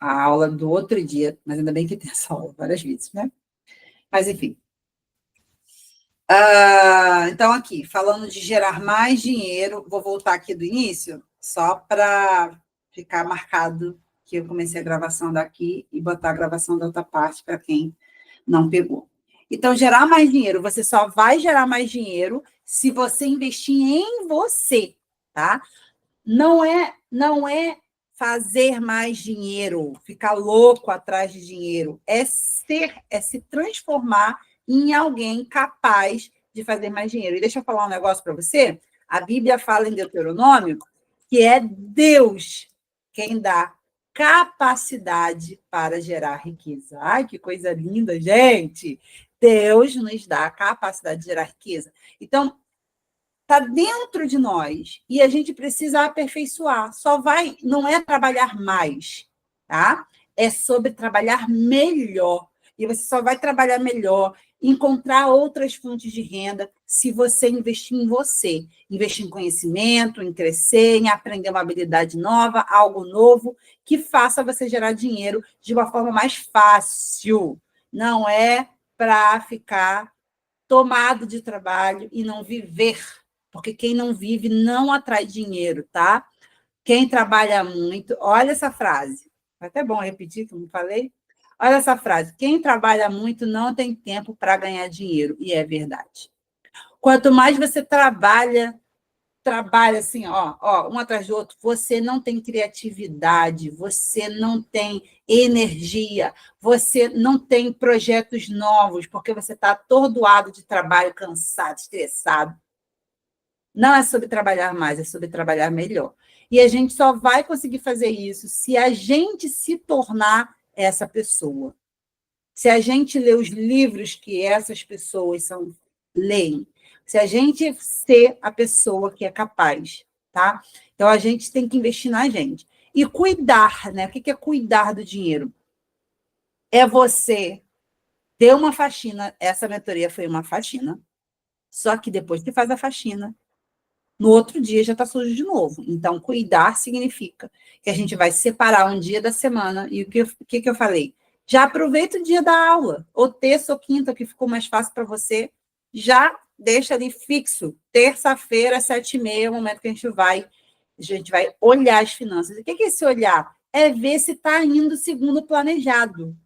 a aula do outro dia, mas ainda bem que tem essa aula várias vezes, né? Mas, enfim. Então, aqui, falando de gerar mais dinheiro, vou voltar aqui do início, só para ficar marcado que eu comecei a gravação daqui e botar a gravação da outra parte para quem não pegou. Então, gerar mais dinheiro, você só vai gerar mais dinheiro se você investir em você, tá? Não é fazer mais dinheiro, ficar louco atrás de dinheiro, é se transformar em alguém capaz de fazer mais dinheiro. E deixa eu falar um negócio para você. A Bíblia fala em Deuteronômio que é Deus quem dá capacidade para gerar riqueza. Ai, que coisa linda, gente! Deus nos dá a capacidade de gerar riqueza. Então, está dentro de nós e a gente precisa aperfeiçoar. Não é trabalhar mais, tá? É sobre trabalhar melhor. E você só vai trabalhar melhor, encontrar outras fontes de renda se você investir em você, investir em conhecimento, em crescer, em aprender uma habilidade nova, algo novo que faça você gerar dinheiro de uma forma mais fácil. Não é para ficar tomado de trabalho e não viver, porque quem não vive não atrai dinheiro, tá? Quem trabalha muito, olha essa frase, é até bom repetir, como falei. Olha essa frase, quem trabalha muito não tem tempo para ganhar dinheiro, e é verdade. Quanto mais você trabalha assim, um atrás do outro, você não tem criatividade, você não tem energia, você não tem projetos novos, porque você está atordoado de trabalho, cansado, estressado. Não é sobre trabalhar mais, é sobre trabalhar melhor. E a gente só vai conseguir fazer isso se a gente se tornar essa pessoa. Se a gente ler os livros que essas pessoas leem, se a gente ser a pessoa que é capaz, tá? Então, a gente tem que investir na gente. E cuidar, né? O que é cuidar do dinheiro? É você ter uma faxina. Essa mentoria foi uma faxina. Só que depois que faz a faxina, no outro dia já está sujo de novo. Então, cuidar significa que a gente vai separar um dia da semana. E o que eu falei? Já aproveita o dia da aula, ou terça ou quinta, que ficou mais fácil para você. Já deixa ali fixo. Terça-feira, 7h30, é o momento que a gente vai olhar as finanças. O que é esse olhar? É ver se está indo segundo o planejado.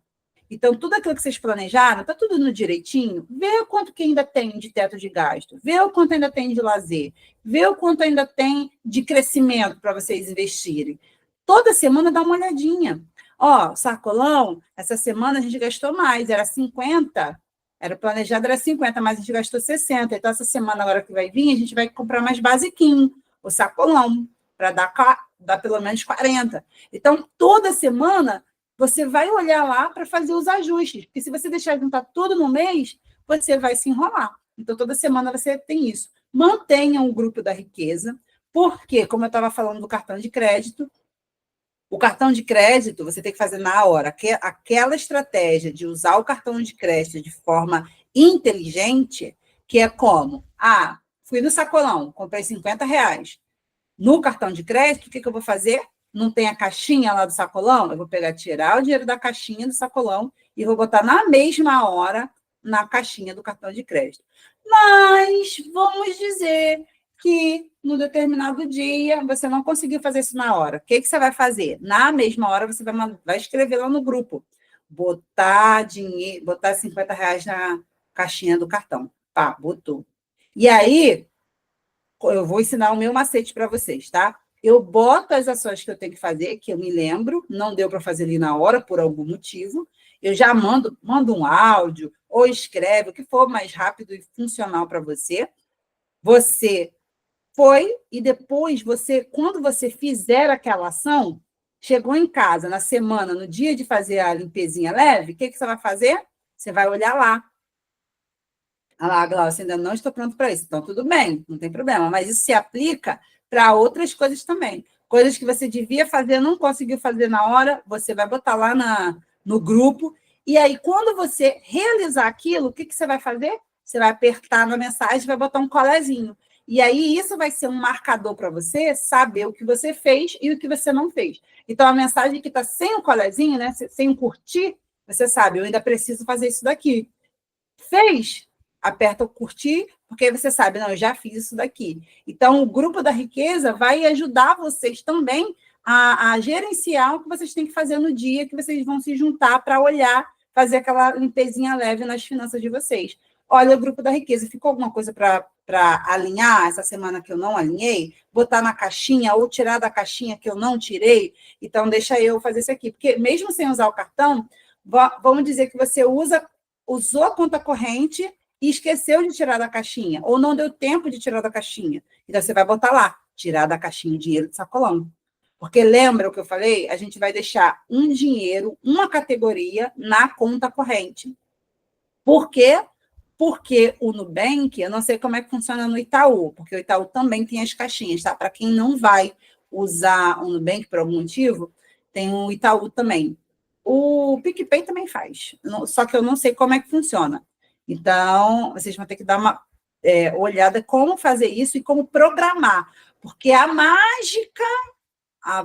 Então, tudo aquilo que vocês planejaram, está tudo no direitinho? Vê o quanto que ainda tem de teto de gasto, vê o quanto ainda tem de lazer, vê o quanto ainda tem de crescimento para vocês investirem. Toda semana dá uma olhadinha. Sacolão, essa semana a gente gastou mais, era 50, era planejado, era 50, mas a gente gastou 60. Então, essa semana agora que vai vir, a gente vai comprar mais basiquinho, o sacolão, para dar pelo menos 40. Então, toda semana você vai olhar lá para fazer os ajustes, porque se você deixar juntar tudo no mês, você vai se enrolar. Então, toda semana você tem isso. Mantenha o grupo da riqueza, porque, como eu estava falando do cartão de crédito, o cartão de crédito você tem que fazer na hora. Aquela estratégia de usar o cartão de crédito de forma inteligente, que é como? Fui no sacolão, comprei R$ 50. No cartão de crédito, o que eu vou fazer? Não tem a caixinha lá do sacolão? Eu vou tirar o dinheiro da caixinha do sacolão e vou botar na mesma hora na caixinha do cartão de crédito. Mas vamos dizer que no determinado dia você não conseguiu fazer isso na hora. O que você vai fazer? Na mesma hora você vai escrever lá no grupo, botar R$ 50 na caixinha do cartão. Botou. E aí, eu vou ensinar o meu macete para vocês, tá? Eu boto as ações que eu tenho que fazer, que eu me lembro, não deu para fazer ali na hora, por algum motivo. Eu já mando um áudio, ou escreve, o que for mais rápido e funcional para você. Você foi, e depois, quando você fizer aquela ação, chegou em casa, na semana, no dia de fazer a limpezinha leve, o que você vai fazer? Você vai olhar lá. Glaucia, ainda não estou pronto para isso. Então, tudo bem, não tem problema. Mas isso se aplica para outras coisas também. Coisas que você devia fazer, não conseguiu fazer na hora, você vai botar lá no grupo. E aí, quando você realizar aquilo, o que você vai fazer? Você vai apertar na mensagem, vai botar um colezinho. E aí isso vai ser um marcador para você saber o que você fez e o que você não fez. Então, a mensagem que está sem o colezinho, né, sem o curtir, você sabe, eu ainda preciso fazer isso daqui. Fez? Aperta o curtir, porque aí você sabe, não, eu já fiz isso daqui. Então, o grupo da riqueza vai ajudar vocês também a gerenciar o que vocês têm que fazer no dia que vocês vão se juntar para olhar, fazer aquela limpezinha leve nas finanças de vocês. Olha, o grupo da riqueza, ficou alguma coisa para alinhar essa semana que eu não alinhei? Botar na caixinha ou tirar da caixinha que eu não tirei? Então, deixa eu fazer isso aqui. Porque mesmo sem usar o cartão, vamos dizer que você usou a conta corrente e esqueceu de tirar da caixinha, ou não deu tempo de tirar da caixinha. Então, você vai botar lá, tirar da caixinha o dinheiro de sacolão. Porque lembra o que eu falei? A gente vai deixar um dinheiro, uma categoria, na conta corrente. Por quê? Porque o Nubank, eu não sei como é que funciona no Itaú, porque o Itaú também tem as caixinhas, tá? Para quem não vai usar o Nubank por algum motivo, tem o Itaú também. O PicPay também faz, só que eu não sei como é que funciona. Então, vocês vão ter que dar uma olhada como fazer isso e como programar, porque a mágica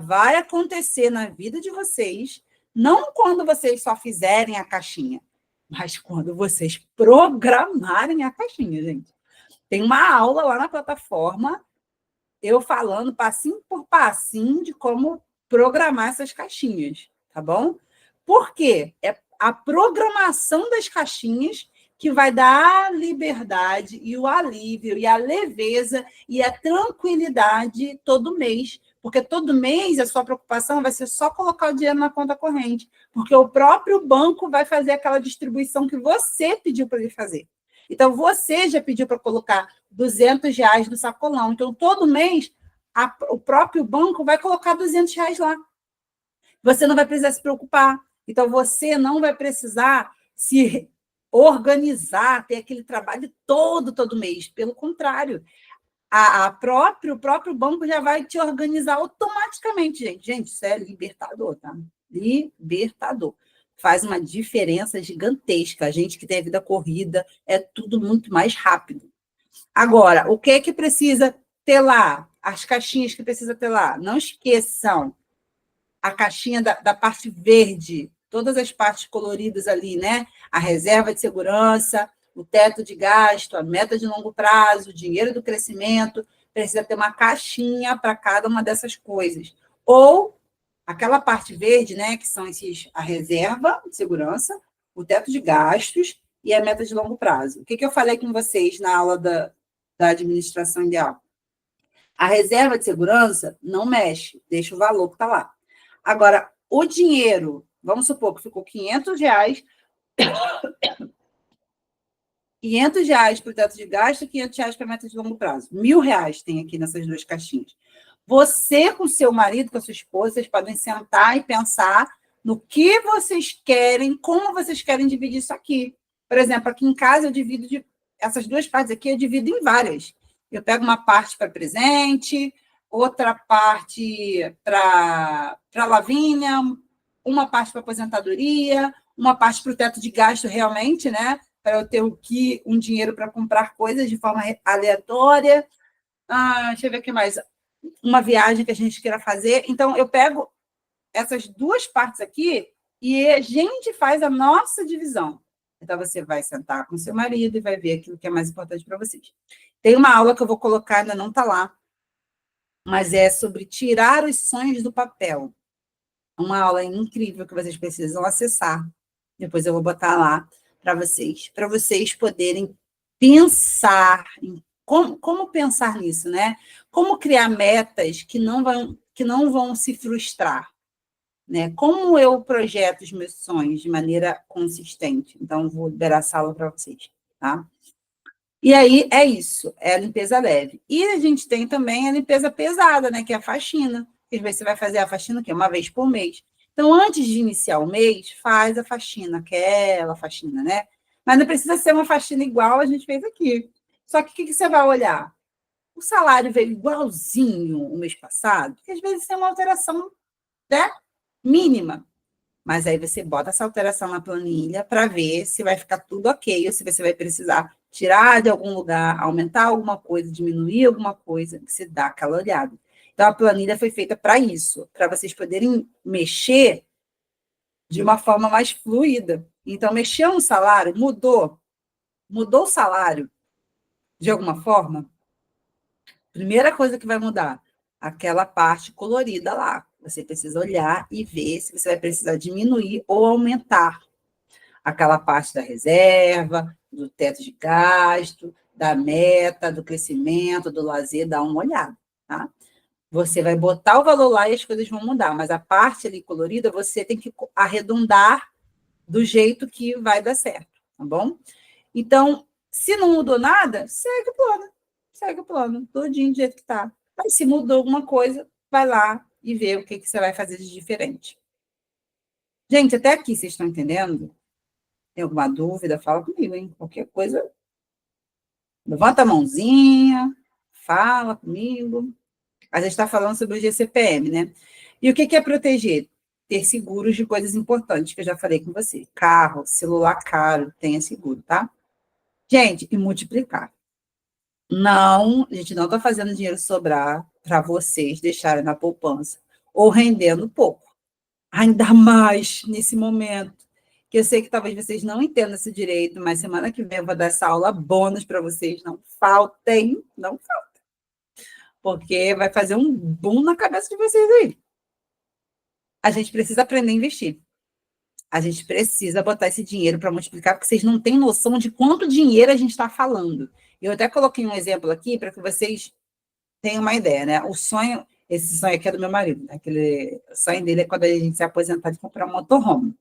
vai acontecer na vida de vocês, não quando vocês só fizerem a caixinha, mas quando vocês programarem a caixinha, gente. Tem uma aula lá na plataforma, eu falando passinho por passinho de como programar essas caixinhas, tá bom? Por quê? É a programação das caixinhas que vai dar a liberdade e o alívio e a leveza e a tranquilidade todo mês, porque todo mês a sua preocupação vai ser só colocar o dinheiro na conta corrente, porque o próprio banco vai fazer aquela distribuição que você pediu para ele fazer. Então, você já pediu para colocar R$ 200 no sacolão. Então, todo mês, o próprio banco vai colocar R$ 200 lá. Você não vai precisar se preocupar. Então, você não vai precisar se organizar, ter aquele trabalho todo mês. Pelo contrário, o próprio banco já vai te organizar automaticamente, gente. Gente, isso é libertador, tá? Libertador. Faz uma diferença gigantesca. A gente que tem a vida corrida, é tudo muito mais rápido. Agora, o que é que precisa ter lá? As caixinhas que precisa ter lá. Não esqueçam a caixinha da parte verde, todas as partes coloridas ali, né? A reserva de segurança, o teto de gasto, a meta de longo prazo, o dinheiro do crescimento, precisa ter uma caixinha para cada uma dessas coisas. Ou aquela parte verde, né, que são a reserva de segurança, o teto de gastos e a meta de longo prazo. O que eu falei com vocês na aula da administração ideal? A reserva de segurança não mexe, deixa o valor que está lá. Agora, o dinheiro, vamos supor que ficou R$ 500 para o teto de gasto e R$ 500 para a meta de longo prazo. R$ 1.000 tem aqui nessas duas caixinhas. Você com seu marido, com a sua esposa, vocês podem sentar e pensar no que vocês querem, como vocês querem dividir isso aqui. Por exemplo, aqui em casa eu divido essas duas partes aqui, eu divido em várias. Eu pego uma parte para presente, outra parte para Lavínia, uma parte para aposentadoria, uma parte para o teto de gasto realmente, né? Para eu ter um dinheiro para comprar coisas de forma aleatória. Deixa eu ver o que mais. Uma viagem que a gente queira fazer. Então, eu pego essas duas partes aqui e a gente faz a nossa divisão. Então, você vai sentar com seu marido e vai ver aquilo que é mais importante para vocês. Tem uma aula que eu vou colocar, ainda não está lá, mas é sobre tirar os sonhos do papel. Uma aula incrível que vocês precisam acessar. Depois eu vou botar lá para vocês poderem pensar em como pensar nisso, né? Como criar metas que não vão se frustrar, né? Como eu projeto os meus sonhos de maneira consistente. Então, vou liberar a sala para vocês, tá? E aí, é isso, é a limpeza leve. E a gente tem também a limpeza pesada, né? Que é a faxina. Às vezes você vai fazer a faxina, que é uma vez por mês. Então, antes de iniciar o mês, faz a faxina, aquela faxina, né? Mas não precisa ser uma faxina igual a gente fez aqui. Só que o que você vai olhar? O salário veio igualzinho o mês passado, porque às vezes tem uma alteração, né, mínima. Mas aí você bota essa alteração na planilha para ver se vai ficar tudo ok ou se você vai precisar tirar de algum lugar, aumentar alguma coisa, diminuir alguma coisa, você dá aquela olhada. Então, a planilha foi feita para isso, para vocês poderem mexer de uma forma mais fluida. Então, mexeu no salário, mudou o salário de alguma forma, primeira coisa que vai mudar, aquela parte colorida lá. Você precisa olhar e ver se você vai precisar diminuir ou aumentar aquela parte da reserva, do teto de gasto, da meta, do crescimento, do lazer, dá uma olhada, tá? Você vai botar o valor lá e as coisas vão mudar, mas a parte ali colorida você tem que arredondar do jeito que vai dar certo, tá bom? Então, se não mudou nada, segue o plano, todinho do jeito que tá. Mas se mudou alguma coisa, vai lá e vê o que você vai fazer de diferente. Gente, até aqui vocês estão entendendo? Tem alguma dúvida? Fala comigo, hein? Qualquer coisa, levanta a mãozinha, fala comigo. A gente está falando sobre o GCPM, né? E o que é proteger? Ter seguros de coisas importantes, que eu já falei com você. Carro, celular caro, tenha seguro, tá? Gente, e multiplicar. Não, a gente não está fazendo dinheiro sobrar para vocês deixarem na poupança ou rendendo pouco. Ainda mais nesse momento, que eu sei que talvez vocês não entendam esse direito, mas semana que vem eu vou dar essa aula bônus para vocês. Não faltem, não faltem, porque vai fazer um boom na cabeça de vocês aí. A gente precisa aprender a investir. A gente precisa botar esse dinheiro para multiplicar, porque vocês não têm noção de quanto dinheiro a gente está falando. Eu até coloquei um exemplo aqui para que vocês tenham uma ideia, né? O sonho, esse sonho aqui é do meu marido, né? O sonho dele é quando a gente se aposentar de comprar um motorhome.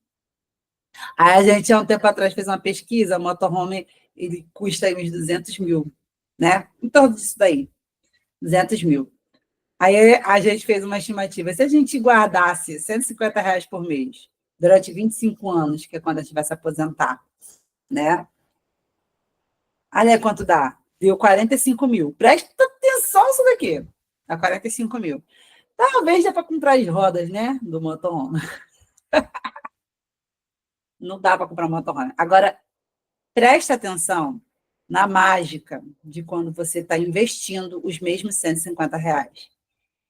Aí a gente, há um tempo atrás, fez uma pesquisa, o motorhome, ele custa aí uns 200 mil, né? Em torno disso daí, 200 mil. Aí a gente fez uma estimativa, se a gente guardasse R$ 150 por mês, durante 25 anos, que é quando a gente vai se aposentar, né? Olha quanto dá. Deu 45 mil. Presta atenção nisso daqui. Dá 45 mil. Talvez dê para comprar as rodas, né? Do motorhome. Não dá para comprar motorhome. Agora, presta atenção na mágica de quando você está investindo os mesmos R$ 150.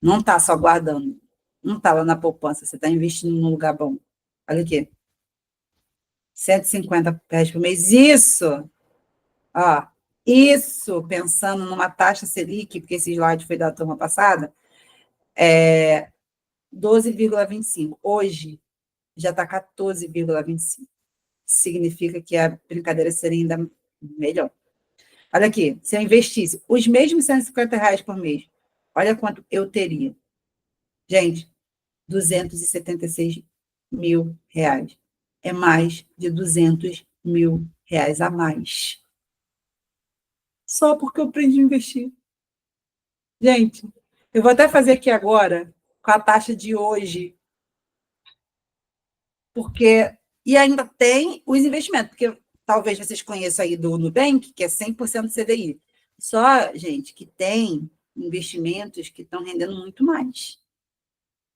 Não está só guardando. Não está lá na poupança. Você está investindo num lugar bom. Olha aqui. R$ 150 por mês. Isso! Ó, isso, pensando numa taxa Selic, porque esse slide foi da turma passada, 12,25. Hoje já está 14,25. Significa que a brincadeira seria ainda melhor. Olha aqui, se eu investisse os mesmos R$ 150 por mês, olha quanto eu teria. Gente, R$ 276 mil. É mais de R$ 200 mil a mais. Só porque eu aprendi a investir. Gente, eu vou até fazer aqui agora, com a taxa de hoje, porque. E ainda tem os investimentos, porque talvez vocês conheçam aí do Nubank, que é 100% CDI. Só, gente, que tem investimentos que estão rendendo muito mais.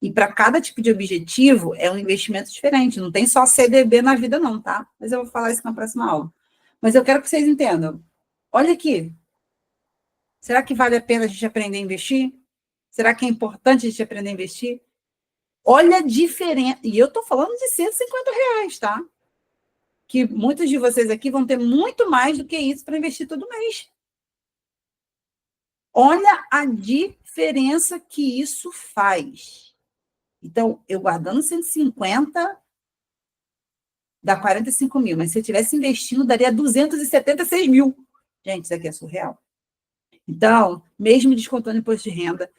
E para cada tipo de objetivo, é um investimento diferente. Não tem só CDB na vida, não, tá? Mas eu vou falar isso na próxima aula. Mas eu quero que vocês entendam. Olha aqui. Será que vale a pena a gente aprender a investir? Será que é importante a gente aprender a investir? Olha a diferença. E eu estou falando de R$ 150, tá? Que muitos de vocês aqui vão ter muito mais do que isso para investir todo mês. Olha a diferença que isso faz. Então, eu guardando 150, dá 45 mil. Mas se eu tivesse investindo, daria 276 mil. Gente, isso aqui é surreal. Então, mesmo descontando imposto de renda,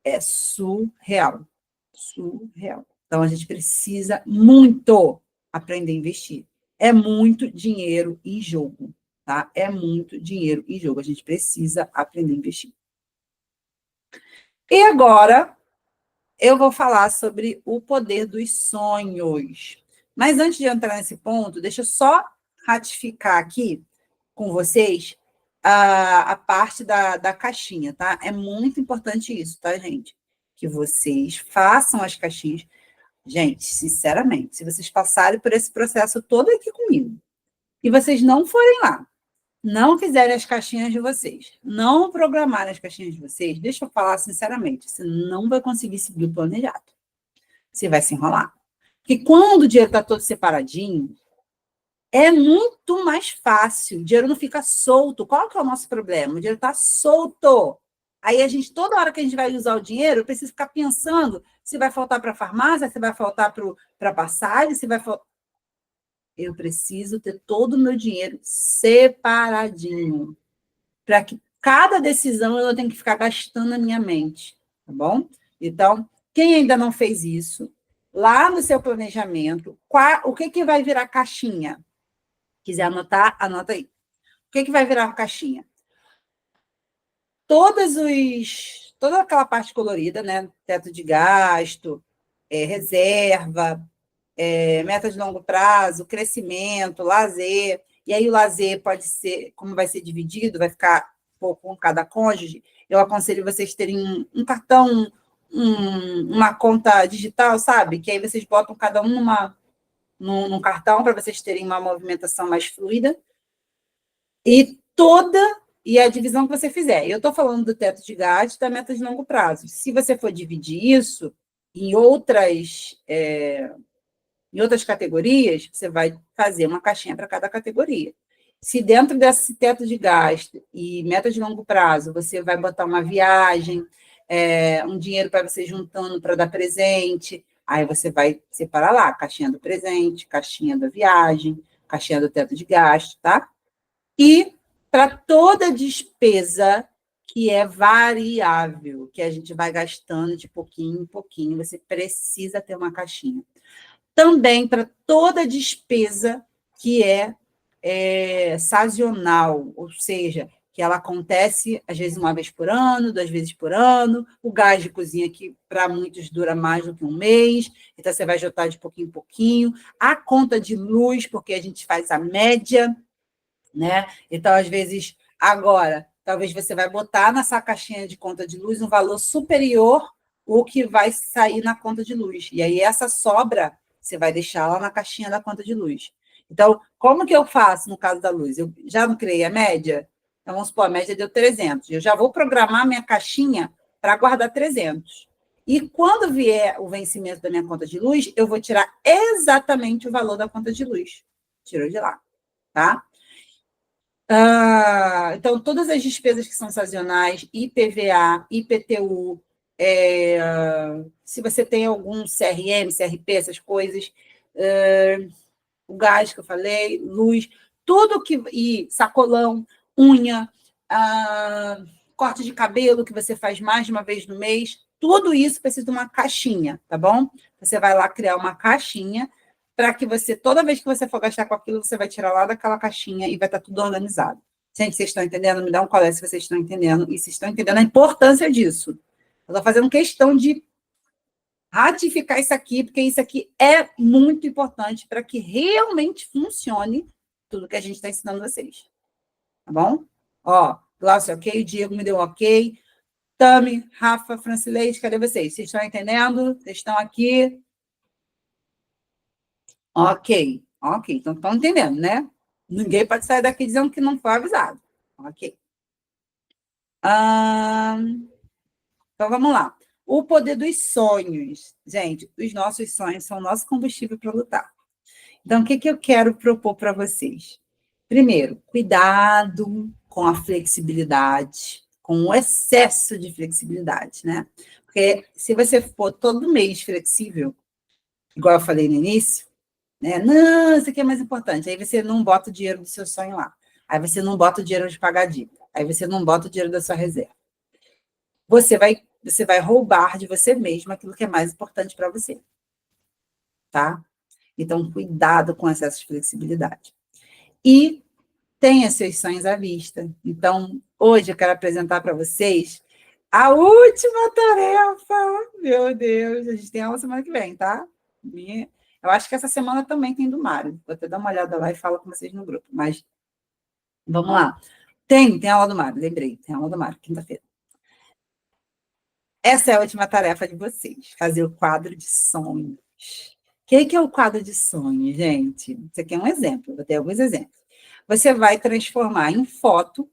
é surreal. Surreal. Então, a gente precisa muito aprender a investir. É muito dinheiro em jogo, tá? É muito dinheiro em jogo. A gente precisa aprender a investir. E agora, eu vou falar sobre o poder dos sonhos. Mas antes de entrar nesse ponto, deixa eu só ratificar aqui com vocês a parte da caixinha, tá? É muito importante isso, tá, gente? Que vocês façam as caixinhas. Gente, sinceramente, se vocês passarem por esse processo todo aqui comigo e vocês não forem lá, não fizerem as caixinhas de vocês, não programarem as caixinhas de vocês, deixa eu falar sinceramente, você não vai conseguir seguir o planejado. Você vai se enrolar. Porque quando o dinheiro está todo separadinho, é muito mais fácil. O dinheiro não fica solto. Qual que é o nosso problema? O dinheiro está solto. Aí a gente, toda hora que a gente vai usar o dinheiro, precisa ficar pensando se vai faltar para a farmácia, se vai faltar para a passagem, se vai faltar. Eu preciso ter todo o meu dinheiro separadinho. Para que cada decisão eu tenho que ficar gastando na minha mente. Tá bom? Então, quem ainda não fez isso, lá no seu planejamento, o que vai virar caixinha? Quiser anotar, anota aí. O que vai virar caixinha? Toda aquela parte colorida, né? Teto de gasto, reserva, meta de longo prazo, crescimento, lazer. E aí o lazer pode ser, como vai ser dividido, vai ficar com cada cônjuge, eu aconselho vocês terem um cartão, uma conta digital, sabe? Que aí vocês botam cada um num cartão para vocês terem uma movimentação mais fluida. E a divisão que você fizer. Eu estou falando do teto de gasto e da meta de longo prazo. Se você for dividir isso em outras categorias, você vai fazer uma caixinha para cada categoria. Se dentro desse teto de gasto e meta de longo prazo, você vai botar uma viagem, um dinheiro para você juntando para dar presente, aí você vai separar lá, caixinha do presente, caixinha da viagem, caixinha do teto de gasto, tá? E para toda despesa que é variável, que a gente vai gastando de pouquinho em pouquinho, você precisa ter uma caixinha. Também para toda despesa que é sazonal, ou seja, que ela acontece, às vezes, uma vez por ano, 2 vezes por ano, o gás de cozinha, que para muitos dura mais do que um mês, então você vai juntar de pouquinho em pouquinho, a conta de luz, porque a gente faz a média, né? Então, às vezes, agora, talvez você vai botar nessa caixinha de conta de luz um valor superior ao que vai sair na conta de luz. E aí, essa sobra, você vai deixar lá na caixinha da conta de luz. Então, como que eu faço no caso da luz? Eu já não criei a média? Então, vamos supor, a média deu 300. Eu já vou programar minha caixinha para guardar 300. E quando vier o vencimento da minha conta de luz, eu vou tirar exatamente o valor da conta de luz. Tirou de lá, tá? Então, todas as despesas que são sazonais, IPVA, IPTU, se você tem algum CRM, CRP, essas coisas, o gás que eu falei, luz, tudo que. E sacolão, unha, corte de cabelo que você faz mais de uma vez no mês, tudo isso precisa de uma caixinha, tá bom? Você vai lá criar uma caixinha para que você, toda vez que você for gastar com aquilo, você vai tirar lá daquela caixinha e vai estar tudo organizado. Gente, vocês estão entendendo? Me dá um colé se vocês estão entendendo. E se estão entendendo a importância disso. Eu estou fazendo questão de ratificar isso aqui, porque isso aqui é muito importante para que realmente funcione tudo que a gente está ensinando vocês. Tá bom? Ó, Glaucio, ok. Diego me deu ok. Tami, Rafa, Francileide, cadê vocês? Vocês estão entendendo? Vocês estão aqui? Ok, ok. Então, estão entendendo, né? Ninguém pode sair daqui dizendo que não foi avisado. Ok. Então, vamos lá. O poder dos sonhos. Gente, os nossos sonhos são o nosso combustível para lutar. Então, o que eu quero propor para vocês? Primeiro, cuidado com a flexibilidade, com o excesso de flexibilidade, né? Porque se você for todo mês flexível, igual eu falei no início, né? Não, isso aqui é mais importante. Aí você não bota o dinheiro do seu sonho lá. Aí você não bota o dinheiro de pagar a dívida. Aí você não bota o dinheiro da sua reserva. Você vai roubar de você mesmo aquilo que é mais importante para você. Tá? Então, cuidado com excesso de flexibilidade. E tenha seus sonhos à vista. Então, hoje eu quero apresentar para vocês a última tarefa. Meu Deus, a gente tem aula semana que vem, tá? Eu acho que essa semana também tem do Mário. Vou até dar uma olhada lá e falo com vocês no grupo. Mas vamos lá. Tem aula do Mário, lembrei. Tem aula do Mário, quinta-feira. Essa é a última tarefa de vocês, fazer o quadro de sonhos. O que é o quadro de sonhos, gente? Isso aqui é um exemplo, vou ter alguns exemplos. você vai transformar em foto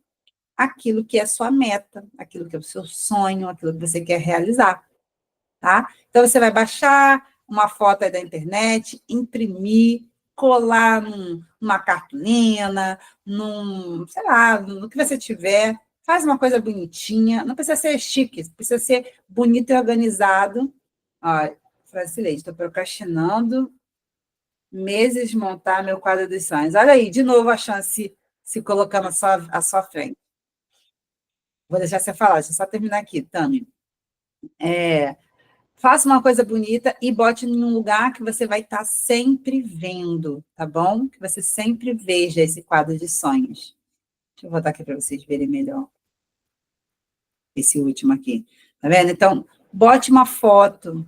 aquilo que é sua meta, aquilo que é o seu sonho, aquilo que você quer realizar, tá? Então, você vai baixar uma foto aí da internet, imprimir, colar numa cartolina, sei lá, no que você tiver, faz uma coisa bonitinha, não precisa ser chique, precisa ser bonito e organizado. Olha, Francilei, estou procrastinando meses montar meu quadro dos sonhos. Olha aí, de novo a chance se colocando à sua frente. Vou deixar você falar, deixa eu só terminar aqui, Tami. Faça uma coisa bonita e bote em um lugar que você vai estar sempre vendo, tá bom? Que você sempre veja esse quadro de sonhos. Deixa eu botar aqui para vocês verem melhor. Esse último aqui. Tá vendo? Então, bote uma foto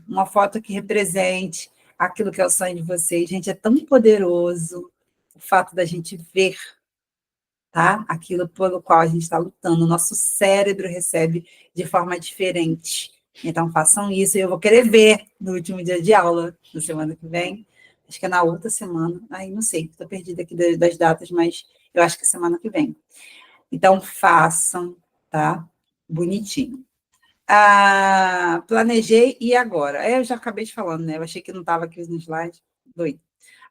que represente aquilo que é o sonho de vocês. Gente, é tão poderoso o fato da gente ver, tá? Aquilo pelo qual a gente está lutando. O nosso cérebro recebe de forma diferente. Então, façam isso. E eu vou querer ver no último dia de aula, na semana que vem. Acho que é na outra semana. Ai, não sei, estou perdida aqui das datas, mas eu acho que é semana que vem. Então, façam, tá? Bonitinho. Planejei e agora? Eu já acabei de falando, né? Eu achei que não estava aqui no slide. Doido.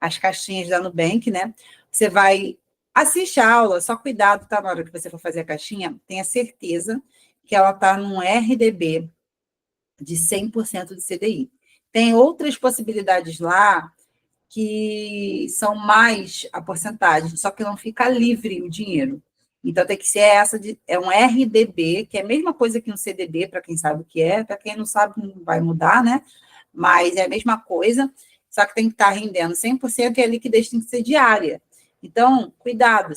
As caixinhas da Nubank, né? Você vai assistir a aula, só cuidado, tá? Na hora que você for fazer a caixinha, tenha certeza que ela está num RDB de 100% de CDI. Tem outras possibilidades lá que são mais a porcentagem, só que não fica livre o dinheiro. Então, tem que ser é um RDB, que é a mesma coisa que um CDB, para quem sabe o que é, para quem não sabe, não vai mudar, né? Mas é a mesma coisa, só que tem que estar rendendo 100% e a liquidez tem que ser diária. Então, cuidado,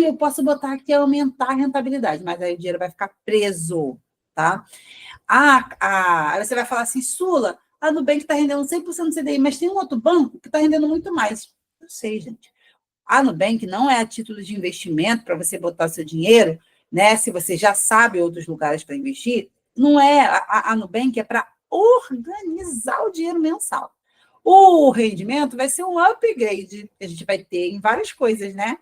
eu posso botar aqui aumentar a rentabilidade, mas aí o dinheiro vai ficar preso, tá? Aí você vai falar assim, Sula, a Nubank está rendendo 100% do CDI, mas tem um outro banco que está rendendo muito mais. Eu sei, gente. A Nubank não é a título de investimento para você botar seu dinheiro, né? Se você já sabe outros lugares para investir, não é. A Nubank é para organizar o dinheiro mensal. O rendimento vai ser um upgrade que a gente vai ter em várias coisas, né?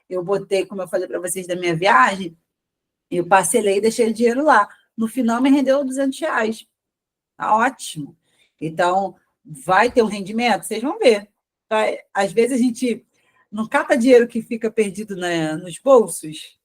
Eu botei, como eu falei para vocês da minha viagem, eu parcelei e deixei o dinheiro lá. No final, me rendeu R$ 200. Tá ótimo. Então, vai ter um rendimento? Vocês vão ver. Às vezes, a gente não cata dinheiro que fica perdido, né, nos bolsos,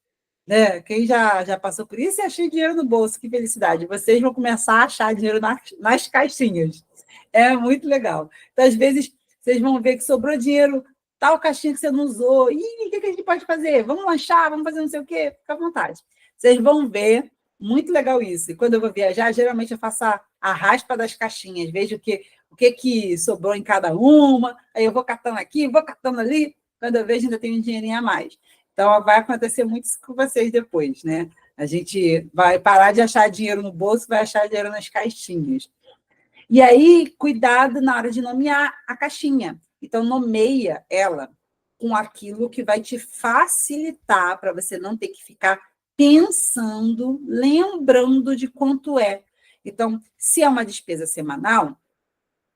né? Quem já passou por isso e achei dinheiro no bolso, que felicidade. Vocês vão começar a achar dinheiro nas caixinhas. É muito legal. Então, às vezes, vocês vão ver que sobrou dinheiro, tal caixinha que você não usou. Ih, o que a gente pode fazer? Vamos lanchar, vamos fazer não sei o quê? Fica à vontade. Vocês vão ver, muito legal isso. E quando eu vou viajar, geralmente eu faço a raspa das caixinhas, vejo o que sobrou em cada uma, aí eu vou catando aqui, vou catando ali, quando eu vejo ainda tem um dinheirinho a mais. Então, vai acontecer muito isso com vocês depois, né? A gente vai parar de achar dinheiro no bolso, vai achar dinheiro nas caixinhas. E aí, cuidado na hora de nomear a caixinha. Então, nomeia ela com aquilo que vai te facilitar para você não ter que ficar pensando, lembrando de quanto é. Então, se é uma despesa semanal,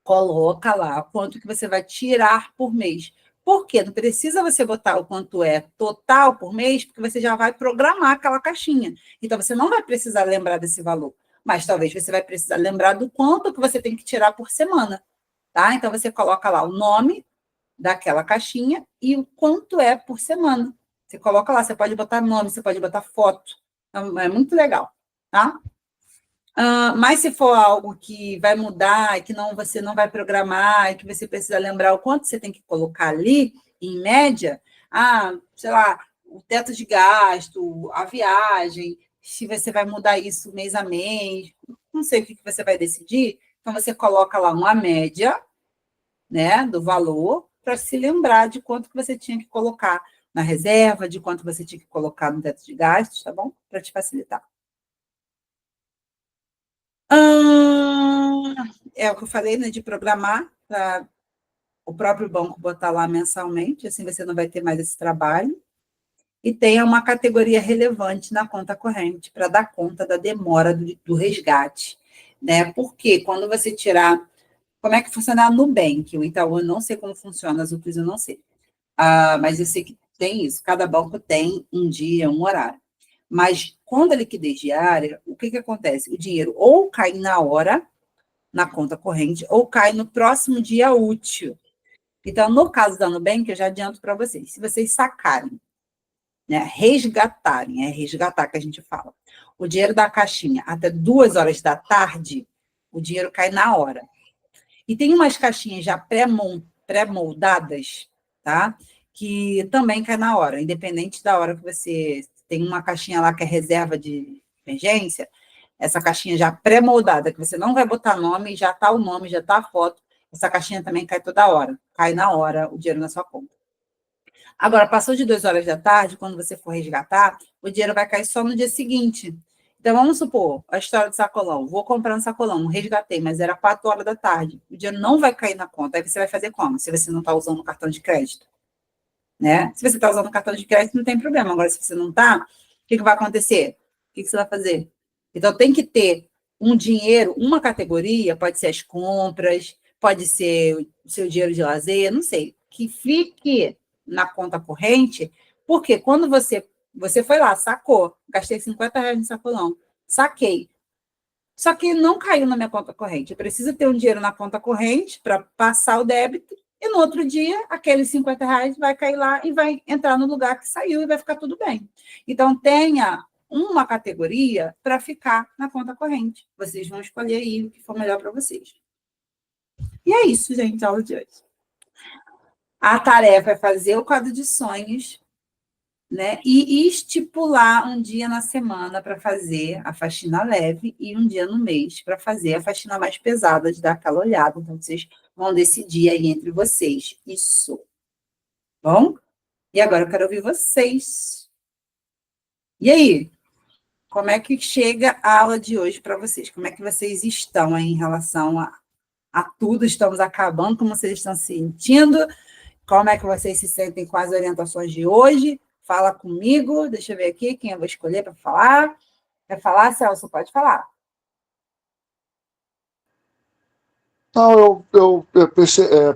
coloca lá quanto que você vai tirar por mês. Por quê? Não precisa você botar o quanto é total por mês, porque você já vai programar aquela caixinha. Então, você não vai precisar lembrar desse valor, mas talvez você vai precisar lembrar do quanto que você tem que tirar por semana, tá? Então, você coloca lá o nome daquela caixinha e o quanto é por semana. Você coloca lá, você pode botar nome, você pode botar foto. Então, é muito legal, tá? Mas se for algo que vai mudar, e que você não vai programar, e que você precisa lembrar o quanto você tem que colocar ali, em média, sei lá, o teto de gasto, a viagem, se você vai mudar isso mês a mês, não sei o que você vai decidir, então você coloca lá uma média, né, do valor, para se lembrar de quanto que você tinha que colocar na reserva, de quanto você tinha que colocar no teto de gastos, tá bom? Para te facilitar. É o que eu falei, né, de programar para o próprio banco botar lá mensalmente, assim você não vai ter mais esse trabalho. E tenha uma categoria relevante na conta corrente para dar conta da demora do resgate. Né? Porque quando você tirar. Como é que funciona a Nubank? O Itaú eu não sei como funciona, as outras eu não sei. Mas eu sei que tem isso, cada banco tem um dia, um horário. Mas quando é liquidez diária, o que acontece? O dinheiro ou cai na hora, na conta corrente, ou cai no próximo dia útil. Então, no caso da Nubank, eu já adianto para vocês, se vocês sacarem, né, resgatarem, é resgatar que a gente fala, o dinheiro da caixinha até 2 horas da tarde, o dinheiro cai na hora. E tem umas caixinhas já pré-moldadas, tá? Que também cai na hora, independente da hora que você tem uma caixinha lá que é reserva de emergência, essa caixinha já pré-moldada, que você não vai botar nome, já está o nome, já está a foto, essa caixinha também cai toda hora, cai na hora o dinheiro na sua conta. Agora, passou de 2 horas da tarde, quando você for resgatar, o dinheiro vai cair só no dia seguinte. Então, vamos supor, a história do sacolão. Vou comprar um sacolão, resgatei, mas era 4 horas da tarde. O dinheiro não vai cair na conta. Aí você vai fazer como? Se você não está usando o cartão de crédito, né? Se você está usando o cartão de crédito, não tem problema. Agora, se você não está, o que vai acontecer? O que você vai fazer? Então, tem que ter um dinheiro, uma categoria, pode ser as compras, pode ser o seu dinheiro de lazer, não sei, que fique na conta corrente, porque quando você foi lá, sacou, gastei R$ 50 no sacolão, saquei. Só que não caiu na minha conta corrente. Eu preciso ter um dinheiro na conta corrente para passar o débito, e no outro dia, aqueles R$ 50 vai cair lá e vai entrar no lugar que saiu e vai ficar tudo bem. Então, tenha uma categoria para ficar na conta corrente. Vocês vão escolher aí o que for melhor para vocês. E é isso, gente, a aula de hoje. A tarefa é fazer o quadro de sonhos, né? E estipular um dia na semana para fazer a faxina leve e um dia no mês para fazer a faxina mais pesada, de dar aquela olhada. Então, vocês vão decidir aí entre vocês. Isso. Bom? E agora eu quero ouvir vocês. E aí? Como é que chega a aula de hoje para vocês? Como é que vocês estão aí em relação a tudo? Estamos acabando? Como vocês estão se sentindo? Como é que vocês se sentem com as orientações de hoje? Fala comigo, deixa eu ver aqui quem eu vou escolher para falar. Quer falar, Celso? Pode falar. Não, eu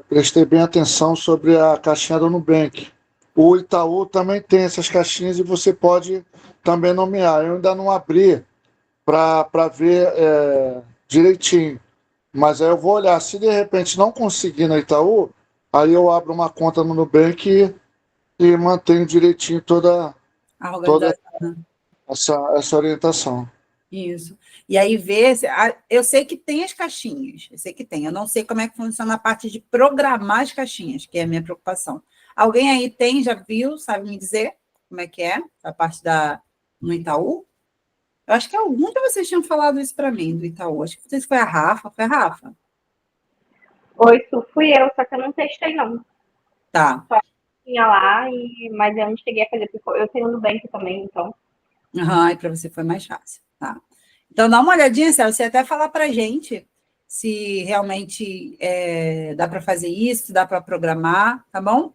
prestei bem atenção sobre a caixinha do Nubank. O Itaú também tem essas caixinhas e você pode também nomear. Eu ainda não abri para ver direitinho, mas aí eu vou olhar. Se de repente não conseguir no Itaú, aí eu abro uma conta no Nubank e mantenho direitinho toda A organização. essa orientação. Isso. E aí ver, eu sei que tem as caixinhas, eu sei que tem, eu não sei como é que funciona a parte de programar as caixinhas, que é a minha preocupação. Alguém aí tem, já viu, sabe me dizer como é que é a parte no Itaú? Eu acho que algum de vocês tinham falado isso para mim, do Itaú. Acho que não sei se foi a Rafa, foi a Rafa. Oi, Su, fui eu, só que eu não testei, não. Tá. Só tinha lá, mas eu não cheguei a fazer, porque eu tenho no Nubank também, então. Aham, e para você foi mais fácil. Tá. Então, dá uma olhadinha, Céu, você até falar para a gente se realmente dá para fazer isso, se dá para programar, tá bom?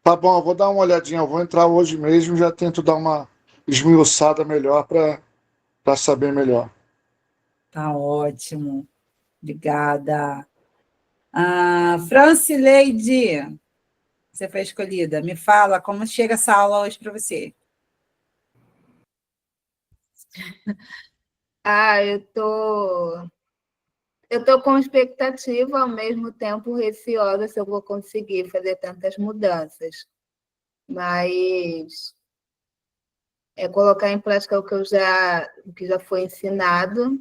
Tá bom, eu vou dar uma olhadinha. Eu vou entrar hoje mesmo, já tento dar uma esmiuçada melhor para saber melhor. Tá ótimo. Obrigada. Francileide, você foi escolhida. Me fala como chega essa aula hoje para você. Eu tô com expectativa, ao mesmo tempo receosa se eu vou conseguir fazer tantas mudanças. Mas é colocar em prática o que já foi ensinado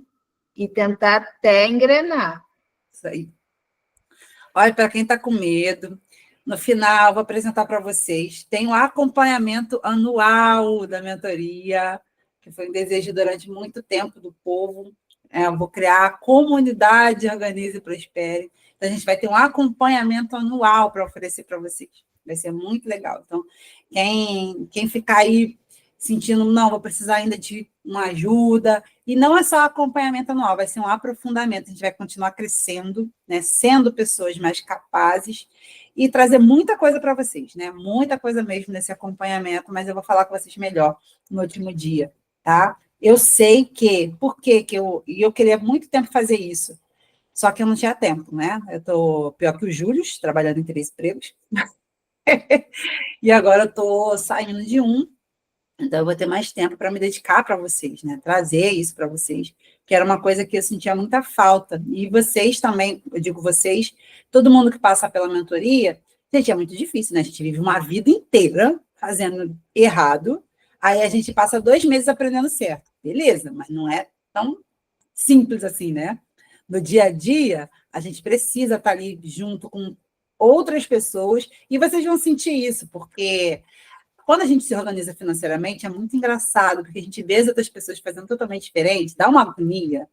e tentar até engrenar. Isso aí. Olha, para quem está com medo, no final, vou apresentar para vocês. Tem um acompanhamento anual da mentoria, que foi um desejo durante muito tempo do povo. Eu vou criar a comunidade Organize e Prospere. Então, a gente vai ter um acompanhamento anual para oferecer para vocês. Vai ser muito legal. Então, quem ficar aí sentindo, não, vou precisar ainda de uma ajuda, e não é só acompanhamento anual, vai ser um aprofundamento, a gente vai continuar crescendo, né, sendo pessoas mais capazes, e trazer muita coisa para vocês, né, muita coisa mesmo nesse acompanhamento, mas eu vou falar com vocês melhor no último dia, tá? Eu sei por que eu queria muito tempo fazer isso, só que eu não tinha tempo, né? Eu estou pior que o Júlio, trabalhando em 3 empregos, E agora eu estou saindo de um, então eu vou ter mais tempo para me dedicar para vocês, né? Trazer isso para vocês, que era uma coisa que eu sentia muita falta. E vocês também, eu digo vocês, todo mundo que passa pela mentoria, gente, é muito difícil, né? A gente vive uma vida inteira fazendo errado, aí a gente passa 2 meses aprendendo certo. Beleza, mas não é tão simples assim, né? No dia a dia, a gente precisa estar ali junto com outras pessoas, e vocês vão sentir isso, porque quando a gente se organiza financeiramente, é muito engraçado, porque a gente vê as outras pessoas fazendo totalmente diferente, dá uma agonia,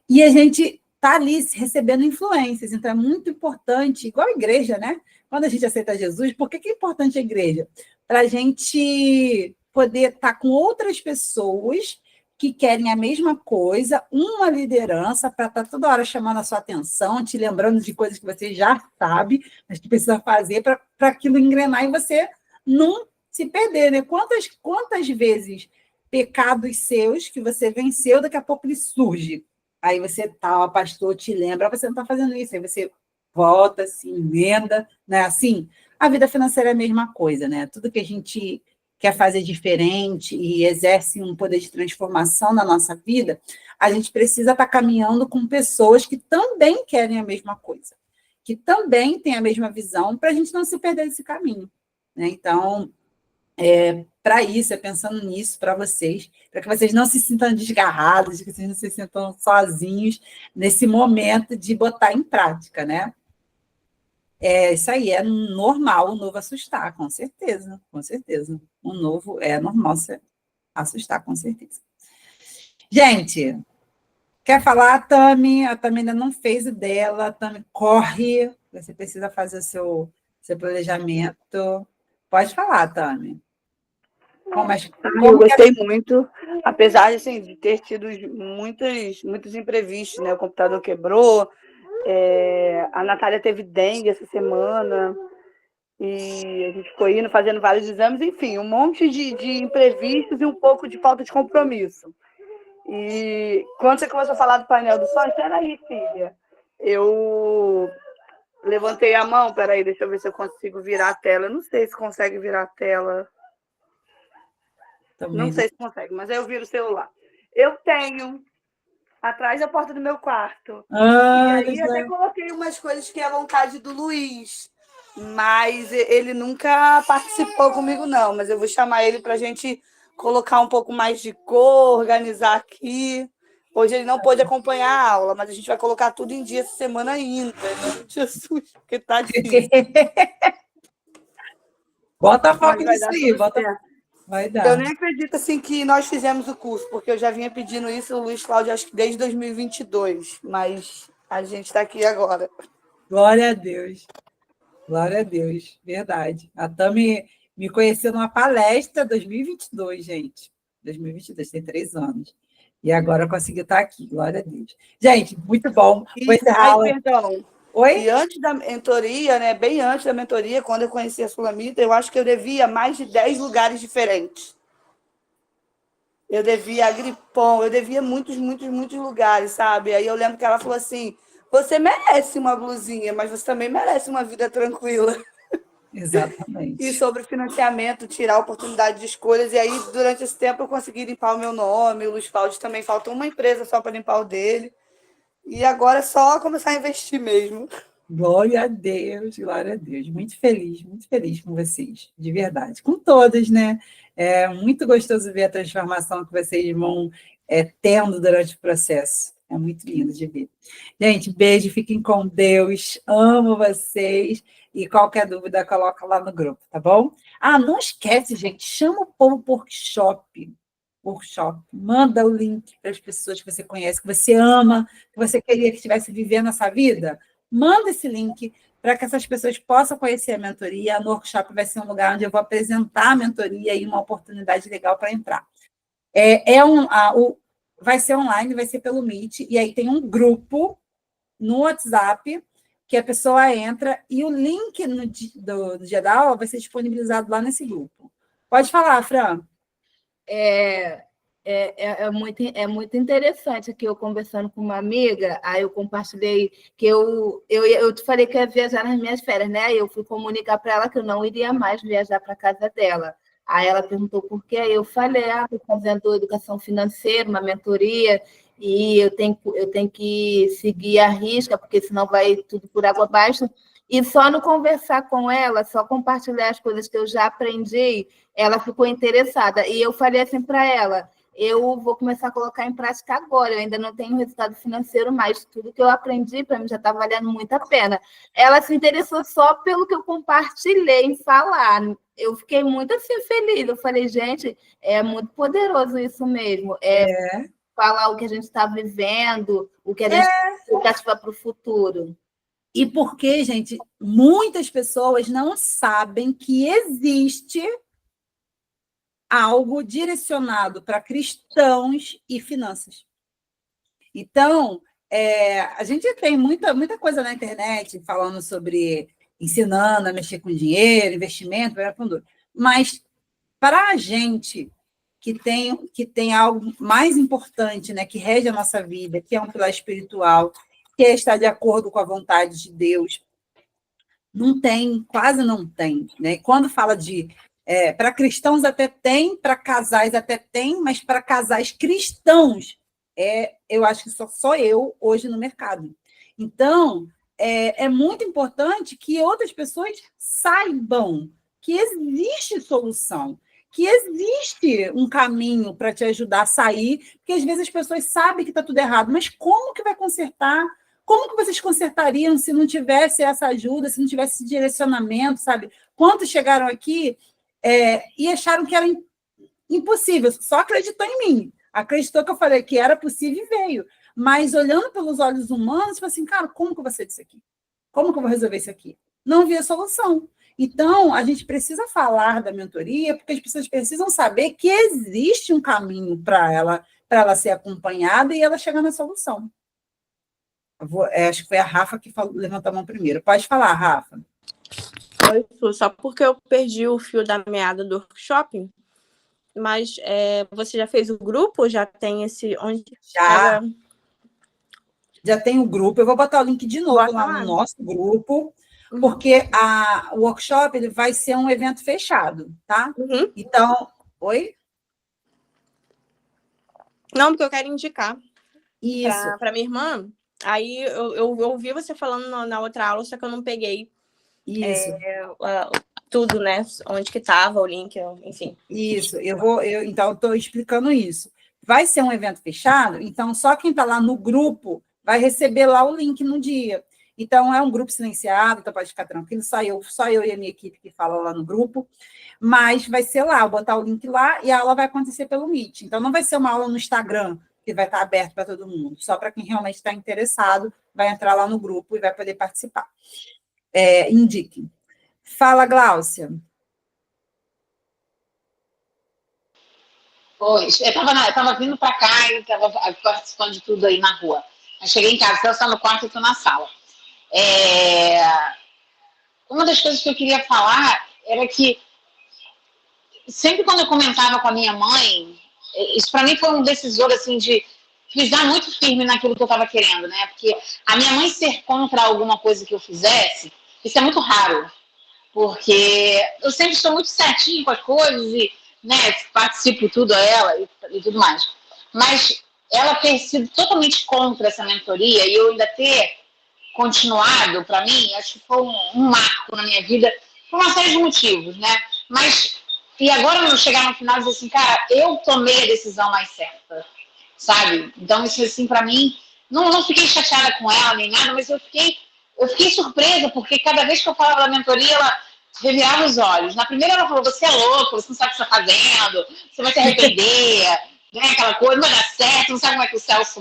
e a gente está ali recebendo influências. Então, é muito importante, igual a igreja, né? Quando a gente aceita Jesus, por que é importante a igreja? Para a gente poder estar com outras pessoas que querem a mesma coisa, uma liderança para estar toda hora chamando a sua atenção, te lembrando de coisas que você já sabe, mas que precisa fazer para aquilo engrenar e você não se perder, né? Quantas vezes pecados seus que você venceu, daqui a pouco ele surge. Aí você o pastor te lembra, você não está fazendo isso, aí você volta, se emenda, né? Assim, a vida financeira é a mesma coisa, né? Tudo que a gente quer fazer diferente e exerce um poder de transformação na nossa vida, a gente precisa estar caminhando com pessoas que também querem a mesma coisa, que também têm a mesma visão, para a gente não se perder esse caminho, né? Então, para isso, pensando nisso para vocês, para que vocês não se sintam desgarrados, que vocês não se sintam sozinhos nesse momento de botar em prática, né? Isso aí é normal o novo assustar, com certeza, com certeza. O novo é normal se assustar, com certeza. Gente, quer falar, Tami? A Tami ainda não fez o dela. Tami, corre, você precisa fazer o seu planejamento. Pode falar, Tami. Eu gostei muito, apesar assim, de ter tido muitos imprevistos, né? O computador quebrou, a Natália teve dengue essa semana, e a gente ficou indo, fazendo vários exames, enfim, um monte de imprevistos e um pouco de falta de compromisso. E quando você começou a falar do painel do sol, espera aí, filha. Eu levantei a mão, peraí, deixa eu ver se eu consigo virar a tela. Eu não sei se consegue virar a tela. Também não sei se consegue, mas aí eu viro o celular. Eu tenho atrás da porta do meu quarto. E aí até coloquei umas coisas que é a vontade do Luiz. Mas ele nunca participou comigo, não. Mas eu vou chamar ele para a gente colocar um pouco mais de cor, organizar aqui. Hoje ele não pôde acompanhar a aula, mas a gente vai colocar tudo em dia essa semana ainda. Jesus, porque tá difícil. Bota foco nisso aí, vai dar. Eu nem acredito assim que nós fizemos o curso, porque eu já vinha pedindo isso, o Luiz Cláudio, acho que desde 2022, mas a gente está aqui agora. Glória a Deus. Glória a Deus, verdade. A Tami me conheceu numa palestra 2022, gente. 2022, tem 3 anos. E agora consegui estar aqui, glória a Deus. Gente, muito bom. Perdão. Oi? E antes da mentoria, né, bem antes da mentoria, quando eu conheci a Sulamita, eu acho que eu devia mais de 10 lugares diferentes. Eu devia a Gripom, eu devia muitos lugares, sabe? Aí eu lembro que ela falou assim, você merece uma blusinha, mas você também merece uma vida tranquila. Exatamente. E sobre financiamento, tirar a oportunidade de escolhas. E aí, durante esse tempo, eu consegui limpar o meu nome. O Luiz Cláudio também faltou uma empresa só para limpar o dele. E agora é só começar a investir mesmo. Glória a Deus, glória a Deus. Muito feliz com vocês, de verdade. Com todas, né? É muito gostoso ver a transformação que vocês vão tendo durante o processo. É muito lindo de ver. Gente, beijo, fiquem com Deus. Amo vocês. E qualquer dúvida, coloca lá no grupo, tá bom? Não esquece, gente, chama o povo para o workshop. Manda o link para as pessoas que você conhece, que você ama, que você queria que estivesse vivendo essa vida. Manda esse link para que essas pessoas possam conhecer a mentoria. No workshop vai ser um lugar onde eu vou apresentar a mentoria e uma oportunidade legal para entrar. Vai ser online, vai ser pelo Meet, e aí tem um grupo no WhatsApp que a pessoa entra e o link do dia da aula vai ser disponibilizado lá nesse grupo. Pode falar, Fran. É muito interessante aqui eu conversando com uma amiga, aí eu compartilhei que eu te falei que ia viajar nas minhas férias, né? Eu fui comunicar para ela que eu não iria mais viajar para casa dela. Aí ela perguntou por quê, aí eu falei, estou fazendo educação financeira, uma mentoria, e eu tenho que seguir a risca, porque senão vai tudo por água abaixo. E só no conversar com ela, só compartilhar as coisas que eu já aprendi, ela ficou interessada. E eu falei assim para ela, eu vou começar a colocar em prática agora. Eu ainda não tenho resultado financeiro, mas tudo que eu aprendi para mim já está valendo muito a pena. Ela se interessou só pelo que eu compartilhei em falar. Eu fiquei muito assim feliz. Eu falei, gente, é muito poderoso isso mesmo. Falar o que a gente está vivendo, o que a gente expectativa para o futuro. E porque, gente, muitas pessoas não sabem que existe algo direcionado para cristãos e finanças. Então, a gente tem muita coisa na internet falando sobre ensinando a mexer com dinheiro, investimento, mas para a gente que tem algo mais importante, né, que rege a nossa vida, que é um pilar espiritual, que é estar de acordo com a vontade de Deus, não tem, quase não tem. Né? Quando fala de para cristãos até tem, para casais até tem, mas para casais cristãos, eu acho que só eu hoje no mercado. Então, é muito importante que outras pessoas saibam que existe solução, que existe um caminho para te ajudar a sair, porque às vezes as pessoas sabem que está tudo errado, mas como que vai consertar? Como que vocês consertariam se não tivesse essa ajuda, se não tivesse esse direcionamento, sabe? Quantos chegaram aqui e acharam que era impossível, só acreditou em mim, acreditou que eu falei que era possível e veio. Mas olhando pelos olhos humanos, falou assim, cara, como que eu vou sair disso aqui? Como que eu vou resolver isso aqui? Não vi a solução. Então, a gente precisa falar da mentoria, porque as pessoas precisam saber que existe um caminho para ela ser acompanhada e ela chegar na solução. Acho que foi a Rafa que levantou a mão primeiro. Pode falar, Rafa. Oi, Su, só porque eu perdi o fio da meada do workshop, mas você já fez o grupo? Já tem esse... onde Já tem o grupo. Eu vou botar o link de novo lá no nosso grupo, porque o workshop ele vai ser um evento fechado, tá? Uhum. Então... Oi? Não, porque eu quero indicar para minha irmã. Aí eu ouvi você falando na outra aula, só que eu não peguei tudo, né? Onde que estava o link, enfim. Isso, então, estou explicando isso. Vai ser um evento fechado, então só quem está lá no grupo vai receber lá o link no dia. Então, é um grupo silenciado, então pode ficar tranquilo, só eu e a minha equipe que fala lá no grupo, mas vai ser lá, eu botar o link lá e a aula vai acontecer pelo Meet. Então, não vai ser uma aula no Instagram, que vai estar aberto para todo mundo, só para quem realmente está interessado, vai entrar lá no grupo e vai poder participar. Indique. Fala, Gláucia. Oi, eu estava vindo para cá e estava participando de tudo aí na rua. Eu cheguei em casa, eu estava no quarto e estou na sala. Uma das coisas que eu queria falar era que sempre quando eu comentava com a minha mãe, isso para mim foi um decisor assim de pisar muito firme naquilo que eu estava querendo, né? Porque a minha mãe ser contra alguma coisa que eu fizesse, isso é muito raro, porque eu sempre estou muito certinho com as coisas e, né, participo tudo a ela e tudo mais. Mas ela ter sido totalmente contra essa mentoria e eu ainda ter continuado, para mim, acho que foi um marco na minha vida por uma série de motivos, né? Mas, e agora eu chegar no final e dizer assim, cara, eu tomei a decisão mais certa, sabe? Então, isso assim, para mim, não fiquei chateada com ela nem nada, mas eu fiquei surpresa, porque cada vez que eu falava da mentoria, ela revirava os olhos. Na primeira ela falou, você é louco, você não sabe o que você está fazendo, você vai se arrepender, né? Aquela coisa, não vai dar certo, não sabe como é que o Celso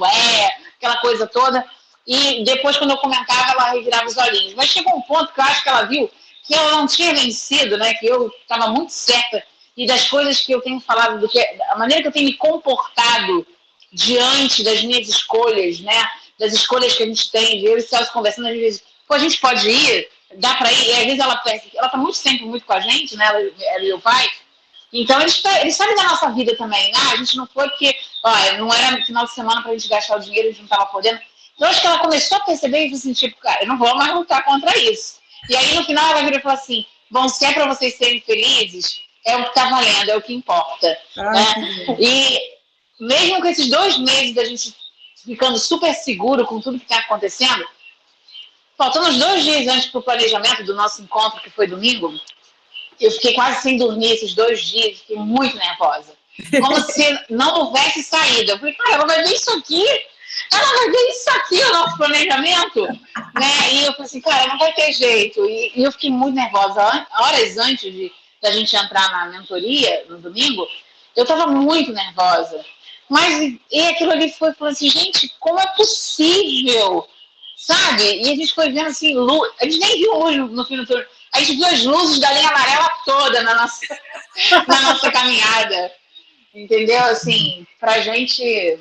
aquela coisa toda. E depois, quando eu comentava, ela revirava os olhinhos. Mas chegou um ponto que eu acho que ela viu que eu não tinha vencido, né? Que eu estava muito certa e das coisas que eu tenho falado, a maneira que eu tenho me comportado diante das minhas escolhas, né? Das escolhas que a gente tem, de eu e o Celso conversando, às vezes, pô, a gente pode ir, dá para ir, e às vezes ela está muito sempre muito com a gente, né? Ela e o pai, Então, eles sabem da nossa vida também. A gente não foi porque não era no final de semana para a gente gastar o dinheiro, a gente não estava podendo. Então, acho que ela começou a perceber e falou assim, tipo, cara, eu não vou mais lutar contra isso. E aí, no final, ela virou e falou assim, bom, se é para vocês serem felizes, é o que está valendo, é o que importa. Né? E mesmo com esses 2 meses da gente ficando super seguro com tudo que está acontecendo, faltando uns 2 dias antes do planejamento do nosso encontro, que foi domingo, eu fiquei quase sem dormir esses 2 dias, fiquei muito nervosa. Como se não houvesse saída. Eu falei, cara, ela vai ver isso aqui? Ela vai ver isso aqui, o nosso planejamento? Né? E eu falei assim, cara, não vai ter jeito. E eu fiquei muito nervosa. Horas antes da gente entrar na mentoria, no domingo, eu estava muito nervosa. Mas e aquilo ali foi falando assim, gente, como é possível? Sabe? E a gente foi vendo assim, luz. A gente nem viu luz no fim do túnel. A gente viu as luzes da linha amarela toda na nossa caminhada. Entendeu? Assim, pra gente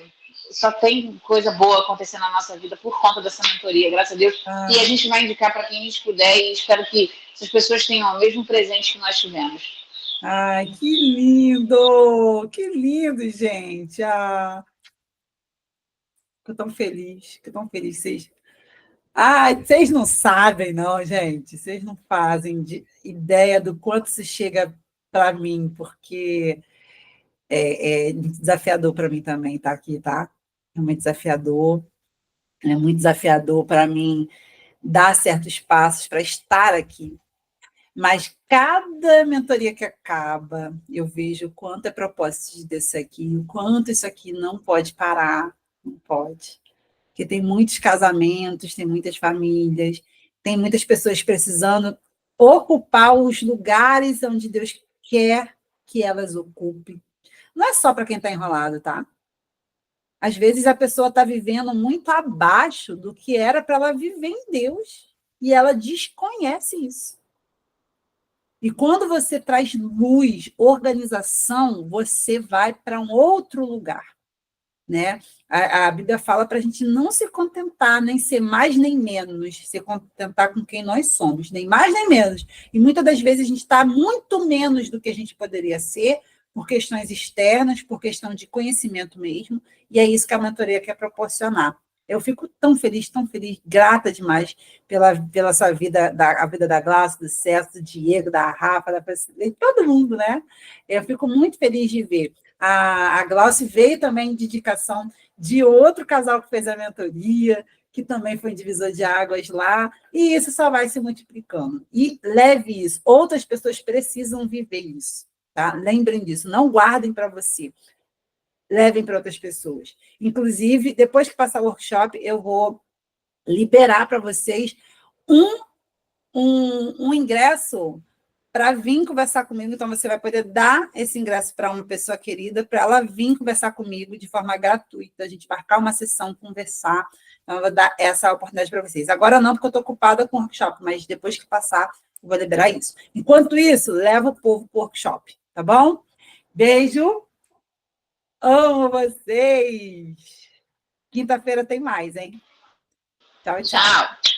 só tem coisa boa acontecendo na nossa vida por conta dessa mentoria, graças a Deus. E a gente vai indicar para quem a gente puder e espero que essas pessoas tenham o mesmo presente que nós tivemos. Ai, que lindo! Que lindo, gente! Fico tão feliz, fico tão feliz. Vocês não sabem, não, gente. Vocês não fazem ideia do quanto isso chega para mim, porque é desafiador para mim também estar aqui, tá? É muito desafiador. É muito desafiador para mim dar certos passos para estar aqui. Mas cada mentoria que acaba, eu vejo o quanto é propósito de Deus aqui, o quanto isso aqui não pode parar, não pode. Porque tem muitos casamentos, tem muitas famílias, tem muitas pessoas precisando ocupar os lugares onde Deus quer que elas ocupem. Não é só para quem está enrolado, tá? Às vezes a pessoa está vivendo muito abaixo do que era para ela viver em Deus, e ela desconhece isso. E quando você traz luz, organização, você vai para um outro lugar. Né? A Bíblia fala para a gente não se contentar, nem ser mais nem menos, se contentar com quem nós somos, nem mais nem menos. E muitas das vezes a gente está muito menos do que a gente poderia ser, por questões externas, por questão de conhecimento mesmo, e é isso que a mentoria quer proporcionar. Eu fico tão feliz, grata demais pela sua vida, a vida da Glaucia, do César, do Diego, da Rafa, da Priscila, de todo mundo, né? Eu fico muito feliz de ver. A Glaucia veio também de indicação de outro casal que fez a mentoria, que também foi um divisor de águas lá, e isso só vai se multiplicando. E leve isso, outras pessoas precisam viver isso, tá? Lembrem disso, não guardem para você, levem para outras pessoas. Inclusive, depois que passar o workshop, eu vou liberar para vocês um ingresso para vir conversar comigo. Então, você vai poder dar esse ingresso para uma pessoa querida, para ela vir conversar comigo de forma gratuita, a gente marcar uma sessão, conversar. Então, eu vou dar essa oportunidade para vocês. Agora não, porque eu estou ocupada com o workshop, mas depois que passar, eu vou liberar isso. Enquanto isso, leva o povo para o workshop, tá bom? Beijo! Amo vocês! Quinta-feira tem mais, hein? Tchau, tchau. Tchau.